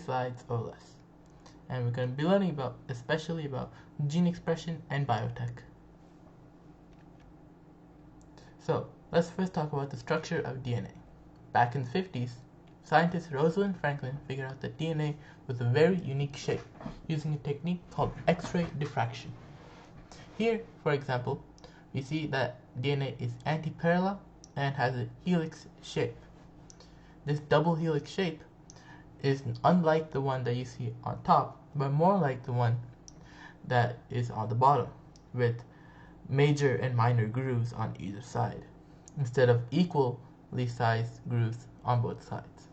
slides or less. And we're going to be learning especially about gene expression and biotech. So, let's first talk about the structure of DNA. Back in the 50s, scientist Rosalind Franklin figured out that DNA was a very unique shape using a technique called X-ray diffraction. Here, for example, we see that DNA is antiparallel and has a helix shape. This double helix shape is unlike the one that you see on top, but more like the one that is on the bottom, with major and minor grooves on either side, instead of equally sized grooves on both sides.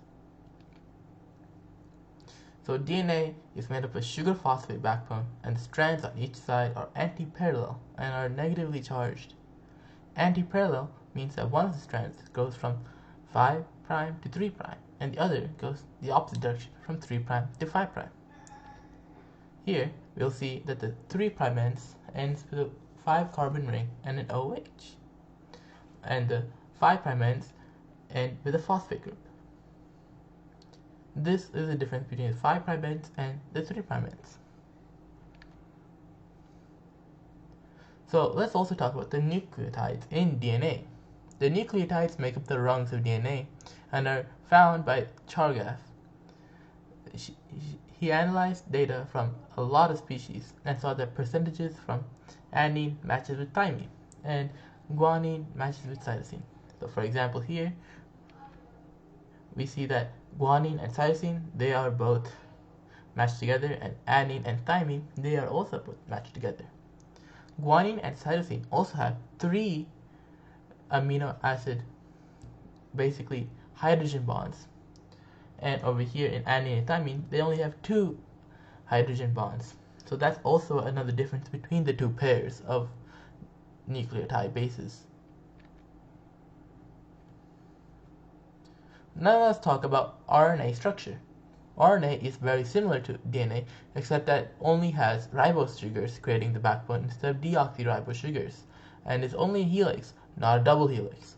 So DNA is made up of a sugar phosphate backbone, and the strands on each side are antiparallel and are negatively charged. Antiparallel means that one of the strands goes from 5' to 3', and the other goes the opposite direction from 3' to 5'. Here, we'll see that the 3' ends with a 5-carbon ring and an OH, and the 5' ends end with a phosphate group. This is the difference between the 5' ends and the 3' ends. So let's also talk about the nucleotides in DNA. The nucleotides make up the rungs of DNA and are found by Chargaff. He analyzed data from a lot of species and saw that percentages from adenine matches with thymine and guanine matches with cytosine. So for example here, we see that guanine and cytosine, they are both matched together, and adenine and thymine, they are also both matched together. Guanine and cytosine also have 3 amino acid, basically hydrogen bonds, and over here in adenine and thymine, they only have 2 hydrogen bonds. So that's also another difference between the two pairs of nucleotide bases. Now let's talk about RNA structure. RNA is very similar to DNA, except that it only has ribose sugars creating the backbone instead of deoxyribose sugars, and is only a helix, not a double helix.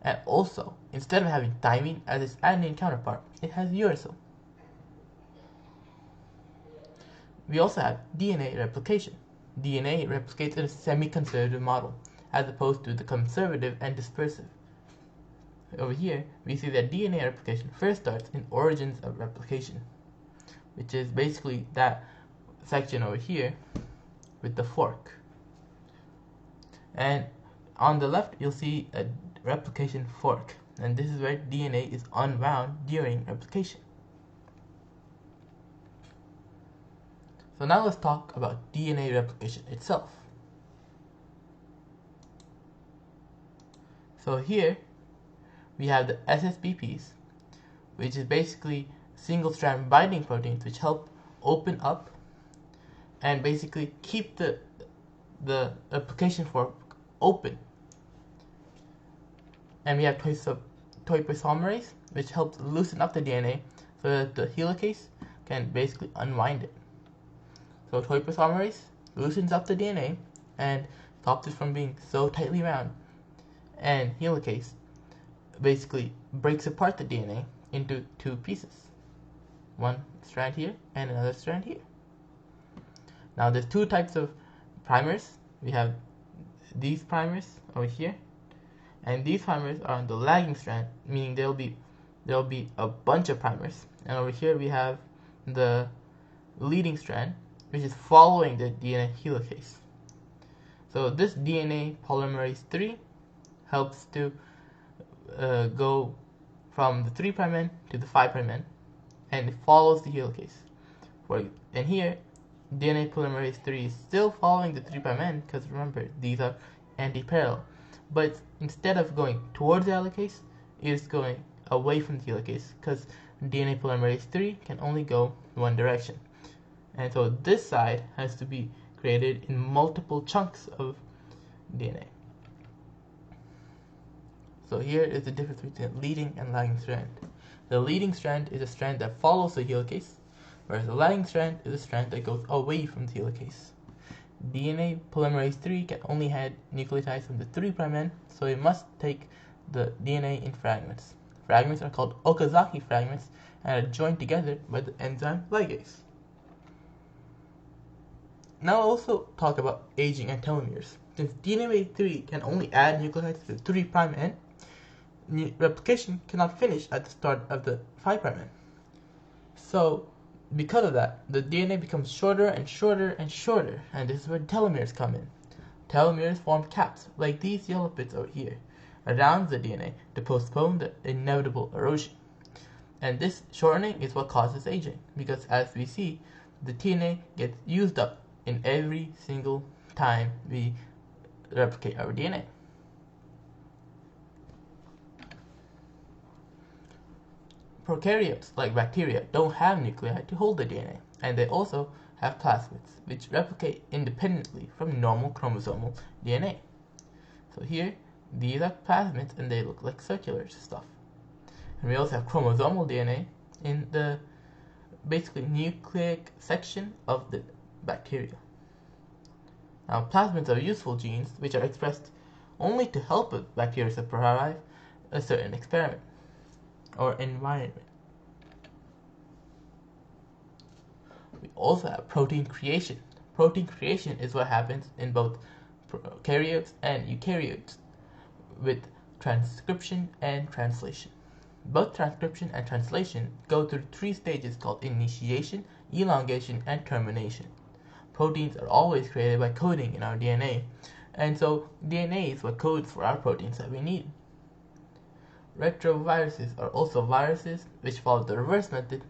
And also, instead of having thymine as its adenine counterpart, it has uracil. We also have DNA replication. DNA replicates in a semi-conservative model, as opposed to the conservative and dispersive. Over here, we see that DNA replication first starts in origins of replication, which is basically that section over here with the fork. And on the left, you'll see a replication fork, and this is where DNA is unwound during replication. So now let's talk about DNA replication itself. So here we have the SSBPs, which is basically single-strand binding proteins which help open up and basically keep the replication fork open. And we have topoisomerase, which helps loosen up the DNA so that the helicase can basically unwind it. So topoisomerase loosens up the DNA and stops it from being so tightly wound, and helicase basically breaks apart the DNA into 2 pieces. One strand here and another strand here. Now there's 2 types of primers. We have these primers over here, and these primers are on the lagging strand, meaning there'll be a bunch of primers. And over here we have the leading strand, which is following the DNA helicase. So this DNA polymerase 3 helps to go from the 3' end to the 5' end, and it follows the helicase. And here, DNA polymerase 3 is still following the 3' end, because remember, these are antiparallel. But instead of going towards the helicase, it is going away from the helicase, because DNA polymerase 3 can only go one direction. And so this side has to be created in multiple chunks of DNA. So here is the difference between the leading and lagging strand. The leading strand is a strand that follows the helicase, whereas the lagging strand is a strand that goes away from the helicase. DNA polymerase 3 can only have nucleotides from the 3' end, so it must take the DNA in fragments. Fragments are called Okazaki fragments, and are joined together by the enzyme ligase. Now I'll also talk about aging and telomeres. Since DNA 3 can only add nucleotides to the 3' end, replication cannot finish at the start of the 5' end. So, because of that, the DNA becomes shorter and shorter and shorter, and this is where telomeres come in. Telomeres form caps, like these yellow bits over here, around the DNA to postpone the inevitable erosion. And this shortening is what causes aging, because as we see, the DNA gets used up in every single time we replicate our DNA. Prokaryotes, like bacteria, don't have nuclei to hold the DNA, and they also have plasmids, which replicate independently from normal chromosomal DNA. So here, these are plasmids, and they look like circular stuff. And we also have chromosomal DNA in the basically nucleic section of the bacteria. Now, plasmids are useful genes which are expressed only to help a bacteria survive a certain experiment or environment. We also have protein creation. Protein creation is what happens in both prokaryotes and eukaryotes with transcription and translation. Both transcription and translation go through 3 stages called initiation, elongation, and termination. Proteins are always created by coding in our DNA, and so DNA is what codes for our proteins that we need. Retroviruses are also viruses which follow the reverse method,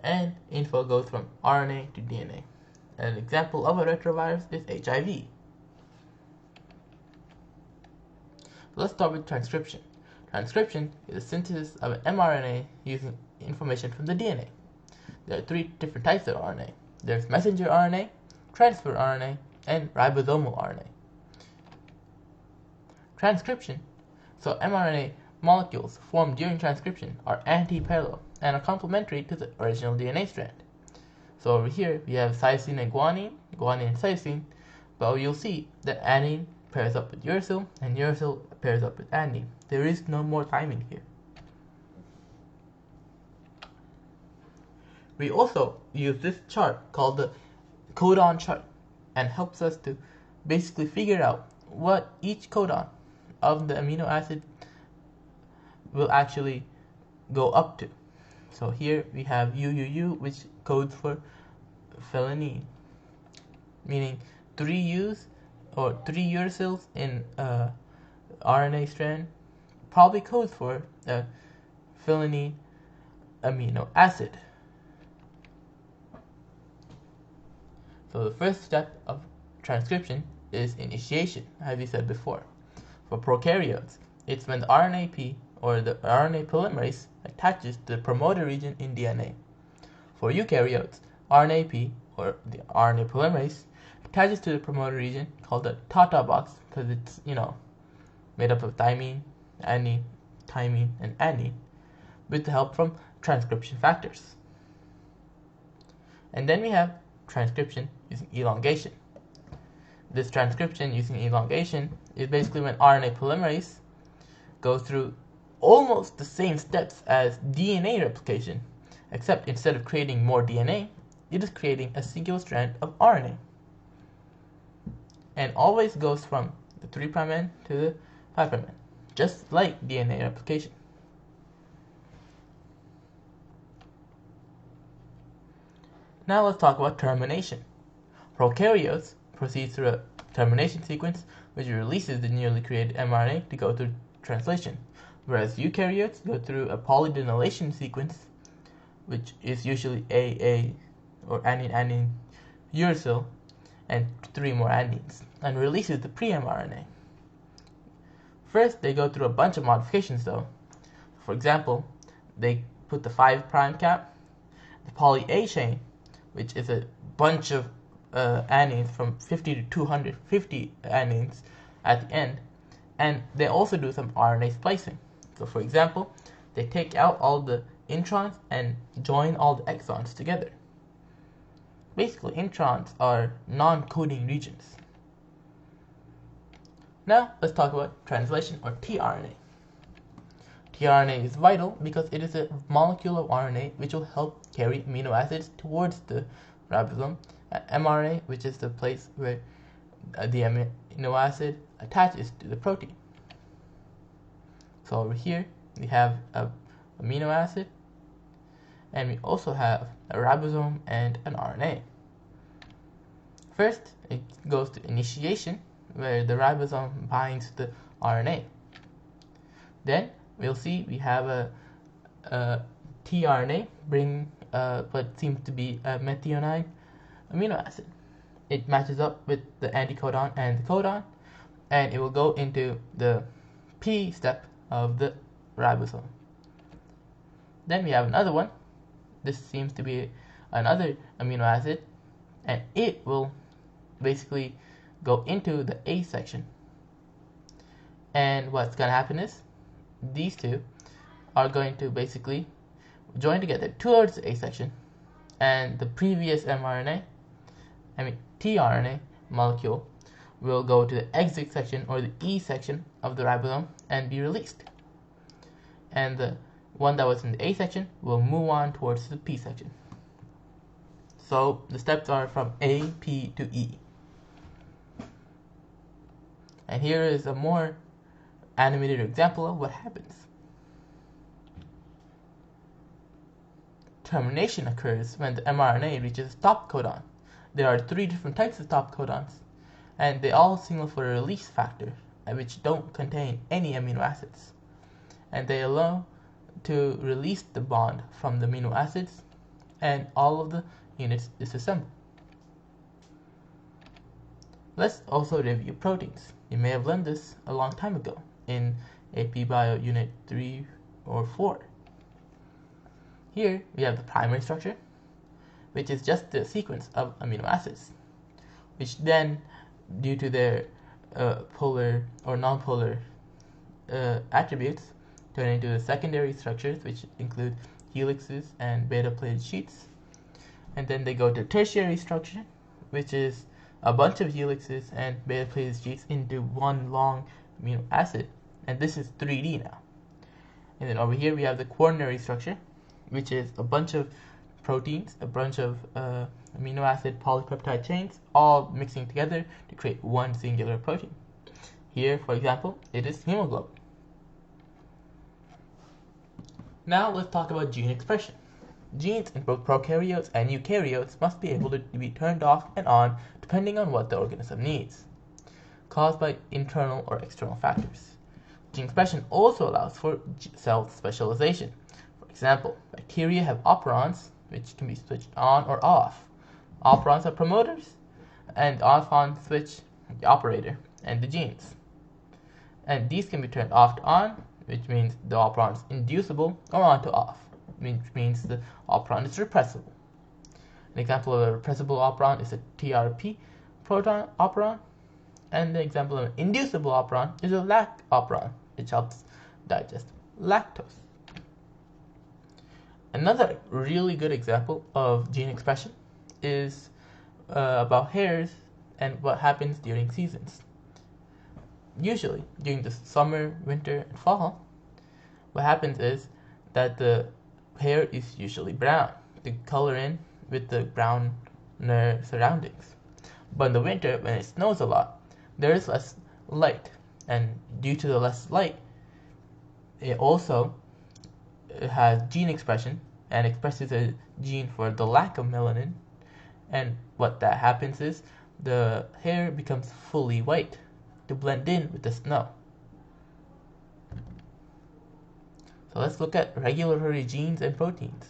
and info goes from RNA to DNA. An example of a retrovirus is HIV. Let's start with transcription. Transcription is the synthesis of an mRNA using information from the DNA. There are 3 different types of RNA. There's messenger RNA, transfer RNA, and ribosomal RNA. Transcription. So mRNA molecules formed during transcription are anti-parallel and are complementary to the original DNA strand. So over here we have cytosine and guanine, guanine and cytosine, but you'll see that adenine pairs up with uracil and uracil pairs up with adenine. There is no more timing here. We also use this chart called the codon chart, and helps us to basically figure out what each codon of the amino acid will actually go up to. So here we have UUU, which codes for phenylalanine, meaning 3 U's or 3 uracils in RNA strand probably codes for a phenylalanine amino acid. So the first step of transcription is initiation, as we said before. For prokaryotes, it's when the RNAP or the RNA polymerase attaches to the promoter region in DNA. For eukaryotes, RNAP or the RNA polymerase attaches to the promoter region called the Tata box because it's, made up of thymine, adenine, thymine, and adenine with the help from transcription factors. And then we have transcription using elongation. This transcription using elongation is basically when RNA polymerase goes through almost the same steps as DNA replication, except instead of creating more DNA, it is creating a single strand of RNA. And always goes from the 3' end to the 5' end, just like DNA replication. Now let's talk about termination. Prokaryotes proceed through a termination sequence which releases the newly created mRNA to go through translation, whereas eukaryotes go through a polydenylation sequence, which is usually AA or adenine, uracil, and 3 more adenines, and releases the pre-mRNA. First, they go through a bunch of modifications though. For example, they put the 5' cap, the poly A chain, which is a bunch of adenines from 50 to 250 adenines at the end, and they also do some RNA splicing. So for example, they take out all the introns and join all the exons together. Basically, introns are non-coding regions. Now let's talk about translation or tRNA. tRNA is vital because it is a molecule of RNA which will help carry amino acids towards the ribosome, and mRNA, which is the place where the amino acid attaches to the protein. So over here we have an amino acid, and we also have a ribosome and an RNA. First, it goes to initiation, where the ribosome binds the RNA. Then we'll see we have a tRNA bring what seems to be a methionine amino acid. It matches up with the anticodon and the codon, and it will go into the P step of the ribosome. Then we have another one. This seems to be another amino acid, and it will basically go into the A section. And what's going to happen is these two are going to basically join together towards the A section, and the previous tRNA molecule will go to the exit section or the E section of the ribosome and be released. And the one that was in the A section will move on towards the P section. So the steps are from A, P to E. And here is a more animated example of what happens. Termination occurs when the mRNA reaches stop codon. There are 3 different types of stop codons, and they all signal for a release factor, which don't contain any amino acids. And they allow to release the bond from the amino acids, and all of the units disassemble. Let's also review proteins. You may have learned this a long time ago in AP Bio Unit 3 or 4. Here we have the primary structure, which is just the sequence of amino acids, which then, due to their polar or nonpolar attributes, turn into the secondary structures, which include helixes and beta-plated sheets. And then they go to tertiary structure, which is a bunch of helixes and beta-plated sheets into one long amino acid, and this is 3D now. And then over here we have the quaternary structure, which is a bunch of proteins, a bunch of amino acid polypeptide chains, all mixing together to create one singular protein. Here, for example, it is hemoglobin. Now let's talk about gene expression. Genes in both prokaryotes and eukaryotes must be able to be turned off and on depending on what the organism needs, caused by internal or external factors. Gene expression also allows for cell specialization. For example, bacteria have operons, which can be switched on or off. Operons are promoters, and off-on switch the operator and the genes. And these can be turned off to on, which means the operon is inducible, or on to off, which means the operon is repressible. An example of a repressible operon is a TRP proton operon, and the example of an inducible operon is a lac operon, which helps digest lactose. Another really good example of gene expression is about hairs and what happens during seasons. Usually, during the summer, winter, and fall, what happens is that the hair is usually brown to color in with the browner surroundings. But in the winter, when it snows a lot, there is less light, and due to the less light, it also has gene expression and expresses a gene for the lack of melanin, and what that happens is the hair becomes fully white to blend in with the snow. So let's look at regulatory genes and proteins.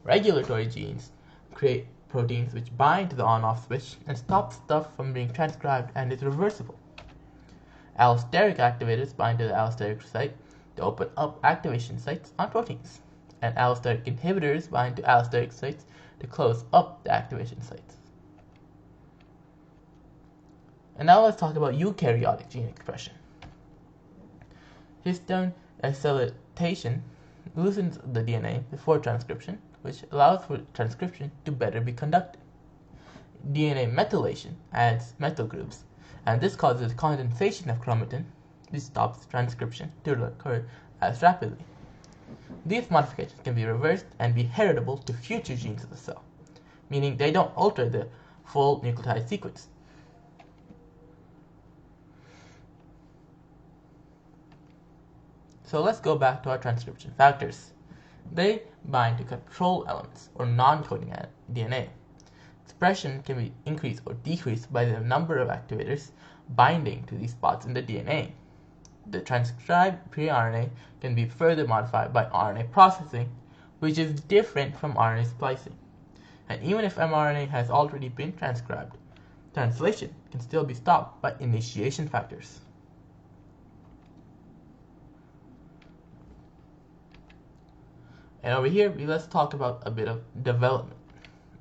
Regulatory genes create proteins which bind to the on-off switch and stop stuff from being transcribed, and is reversible. Allosteric activators bind to the allosteric site to open up activation sites on proteins, and allosteric inhibitors bind to allosteric sites to close up the activation sites. And now let's talk about eukaryotic gene expression. Histone acetylation loosens the DNA before transcription, which allows for transcription to better be conducted. DNA methylation adds methyl groups, and this causes condensation of chromatin, which stops transcription to occur as rapidly. These modifications can be reversed and be heritable to future genes of the cell, meaning they don't alter the full nucleotide sequence. So let's go back to our transcription factors. They bind to control elements or non-coding DNA. Expression can be increased or decreased by the number of activators binding to these spots in the DNA. The transcribed pre-RNA can be further modified by RNA processing, which is different from RNA splicing. And even if mRNA has already been transcribed, translation can still be stopped by initiation factors. And over here, let's talk about a bit of development.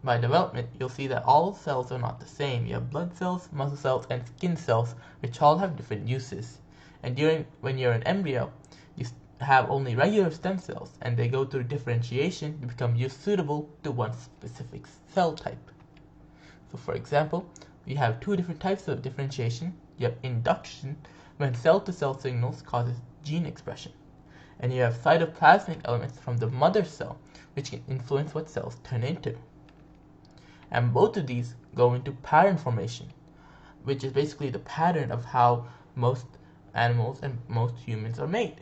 By development, you'll see that all cells are not the same. You have blood cells, muscle cells, and skin cells, which all have different uses. And when you're an embryo, you have only regular stem cells, and they go through differentiation to become use-suitable to one specific cell type. So for example, we have two different types of differentiation. You have induction, when cell-to-cell signals causes gene expression. And you have cytoplasmic elements from the mother cell, which can influence what cells turn into. And both of these go into pattern formation, which is basically the pattern of how most animals and most humans are made.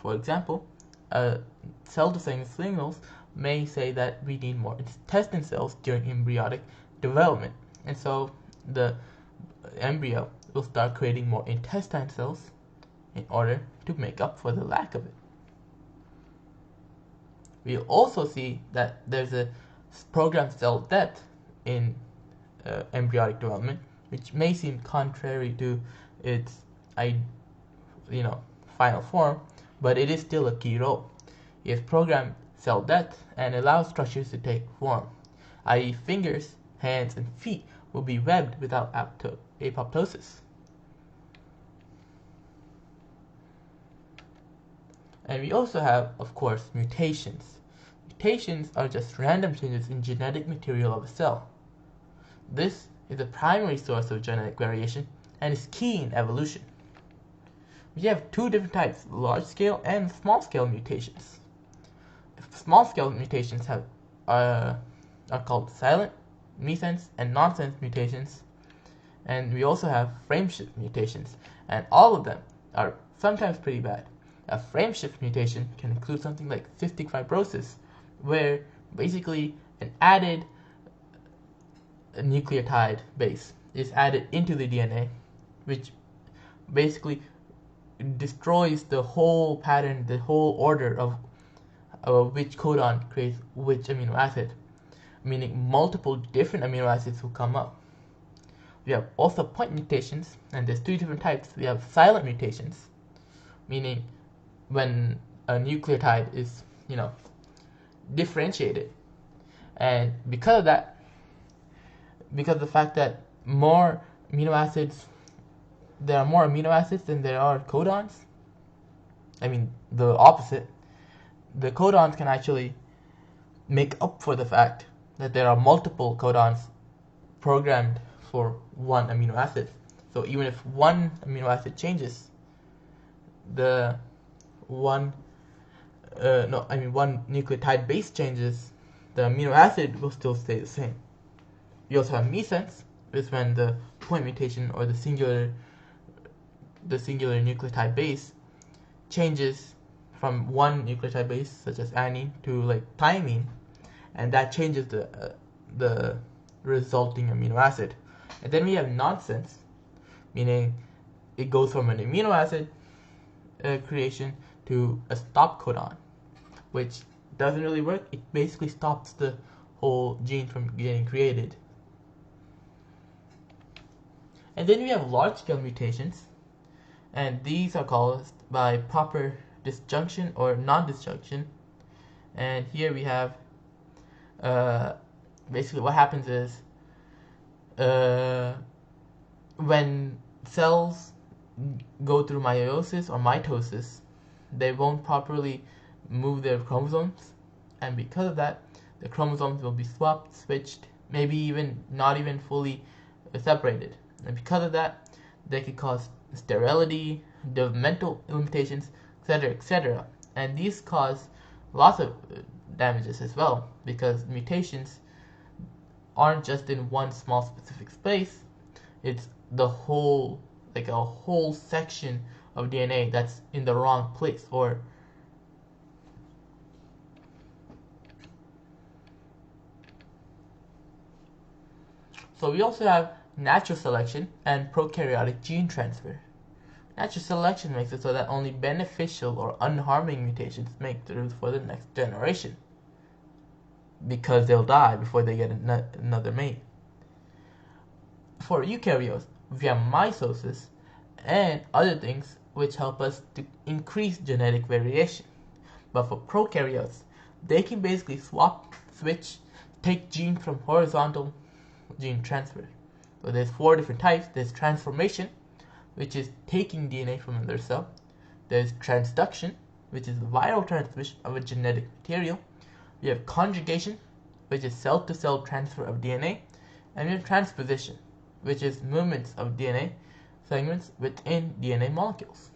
For example, cell-to-cell signals may say that we need more intestine cells during embryonic development, and so the embryo will start creating more intestine cells in order to make up for the lack of it. We also see that there's a programmed cell death in embryonic development, which may seem contrary to its final form, but it is still a key role. You have programmed cell death and allows structures to take form, i.e. fingers, hands, and feet will be webbed without apoptosis. And we also have, of course, mutations. Mutations are just random changes in genetic material of a cell. This is the primary source of genetic variation and is key in evolution. We have two different types, large-scale and small-scale mutations. Small-scale mutations are called silent, missense, and nonsense mutations. And we also have frameshift mutations, and all of them are sometimes pretty bad. A frameshift mutation can include something like cystic fibrosis, where basically an added nucleotide base is added into the DNA, which basically destroys the whole pattern, the whole order of which codon creates which amino acid, meaning multiple different amino acids will come up. We have also point mutations, and there's two different types. We have silent mutations, meaning when a nucleotide is, differentiated, and because of the fact that there are more amino acids than there are codons. The opposite. The codons can actually make up for the fact that there are multiple codons programmed for one amino acid. So even if one amino acid changes, one nucleotide base changes, the amino acid will still stay the same. We also have missense, which is when the point mutation or the singular nucleotide base changes from one nucleotide base, such as adenine, to thymine, and that changes the resulting amino acid. And then we have nonsense, meaning it goes from an amino acid creation to a stop codon, which doesn't really work. It basically stops the whole gene from getting created. And then we have large-scale mutations, and these are caused by proper disjunction or non-disjunction. And here we have basically what happens is when cells go through meiosis or mitosis, they won't properly move their chromosomes, and because of that, the chromosomes will be swapped, switched, maybe even not even fully separated. And because of that, they could cause sterility, developmental limitations, etc., etc. And these cause lots of damages as well, because mutations aren't just in one small specific space, it's the whole, like a whole section of DNA that's in the wrong place. Or so we also have natural selection and prokaryotic gene transfer. Natural selection makes it so that only beneficial or unharming mutations make it through for the next generation, because they'll die before they get another mate. For eukaryotes, we have mitosis and other things which help us to increase genetic variation. But for prokaryotes, they can basically switch, take genes from horizontal gene transfer. So there's 4 different types. There's transformation, which is taking DNA from another cell. There's transduction, which is viral transmission of a genetic material. We have conjugation, which is cell-to-cell transfer of DNA. And we have transposition, which is movements of DNA segments within DNA molecules.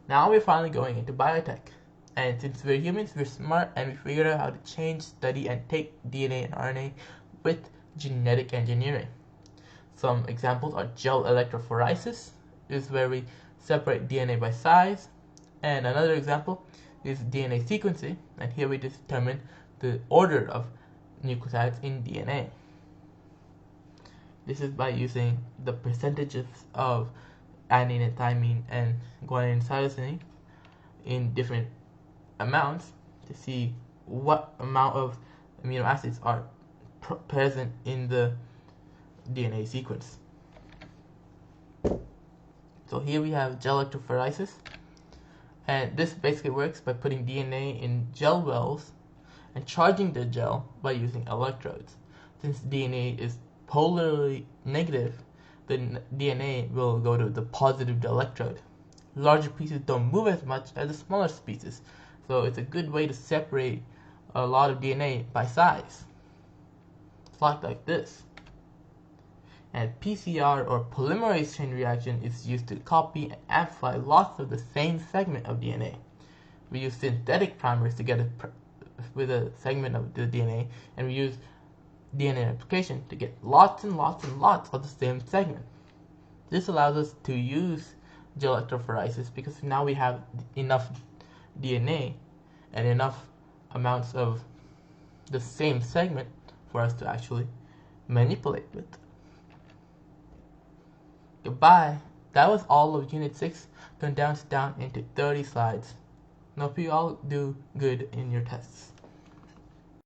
Now we're finally going into biotech. And since we're humans, we're smart, and we figured out how to change, study, and take DNA and RNA with genetic engineering. Some examples are gel electrophoresis, is where we separate DNA by size. And another example is DNA sequencing, and here we determine the order of nucleotides in DNA. This is by using the percentages of adenine and thymine and guanine and cytosine in different amounts to see what amount of amino acids are present in the DNA sequence. So here we have gel electrophoresis, and this basically works by putting DNA in gel wells and charging the gel by using electrodes. Since DNA is polarly negative, the DNA will go to the positive electrode. Larger pieces don't move as much as the smaller pieces, so it's a good way to separate a lot of DNA by size. It's like this. And PCR, or polymerase chain reaction, is used to copy and amplify lots of the same segment of DNA. We use synthetic primers to get with a segment of the DNA, and we use DNA replication to get lots and lots and lots of the same segment. This allows us to use gel electrophoresis because now we have enough DNA and enough amounts of the same segment for us to actually manipulate with. Goodbye. That was all of Unit 6 condensed down into 30 slides. I hope you all do good in your tests.